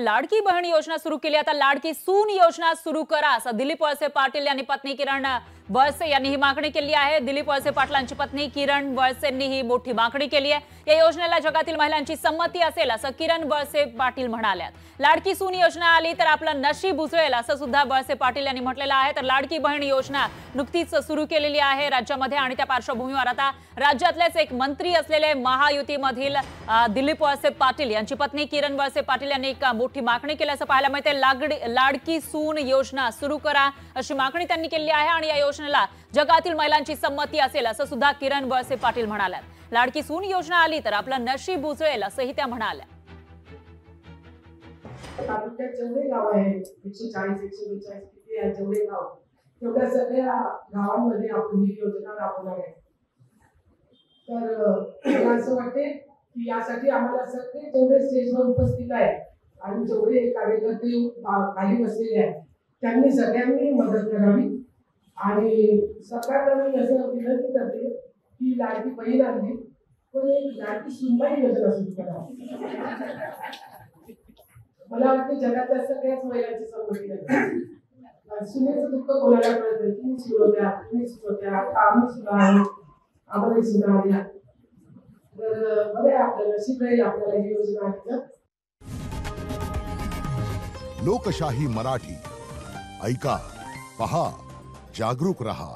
लाडकी बहीण योजना सुरू केली। आता लाडकी सून योजना सुरू करा असं दिलीप वळसे पाटील यांनी पत्नी किरण वळसे यांनी ही मागणी केली आहे। दिलीप वळसे पाटलांची पत्नी किरण वळसेंनी ही मोठी मागणी केली आहे। या योजनेला जगातील महिलांची संमती असेल असं किरण वळसे पाटील म्हणाल्यात। लाडकी सून योजना आली तर आपलं नशीब उजळेल असं सुद्धा वळसे पाटील यांनी म्हटलेलं आहे। तर लाडकी बहीण योजना नुकतीच सुरू केलेली आहे राज्यामध्ये आणि त्या पार्श्वभूमीवर आता राज्यातलेच एक मंत्री असलेले महायुतीमधील दिलीप वळसे पाटील यांची पत्नी किरण वळसे पाटील यांनी एक मोठी मागणी केल्याचं पाहायला मिळते। लाडकी सून योजना सुरू करा अशी मागणी त्यांनी केली आहे आणि या योजनेला जगातील महिलांची संमती असेल असं सुद्धा किरण वळसे पाटील म्हणाल्यात। लाडकी सून योजना आली तर आपलं नशीब उजळेल असंही त्या म्हणाल्या। तालुक्यात जेवढे गाव आहे 140 142 किती आहे जेवढे गाव तेवढ्या सगळ्या गावांमध्ये आपण ही योजना राबवणार आहे। तर मला असं वाटते की यासाठी आम्हाला सगळे जेवढे स्टेजवर उपस्थित आहेत आणि जेवढे कार्यकर्ते खाली बसलेले आहेत त्यांनी सगळ्यांनी मदत करावी आणि सरकारला मी असं विनंती करते की लाडकी बहीण आणली पण एक लाडकी सुनबाई योजना सुरू करा। मला वाटतं जगातल्या सगळ्याच महिलांची संमती आहे। सुनेचं दुःख कोणाला कळत नाही, तुम्ही सुनवत्या तुम्ही सुनवत्या आम्ही सुना आम्हाला सुना आल्या तर बरे आपलं नशीब राहील आपल्याला ही योजना आली तर। लोकशाही मराठी ऐका पहा जागरूक रहा।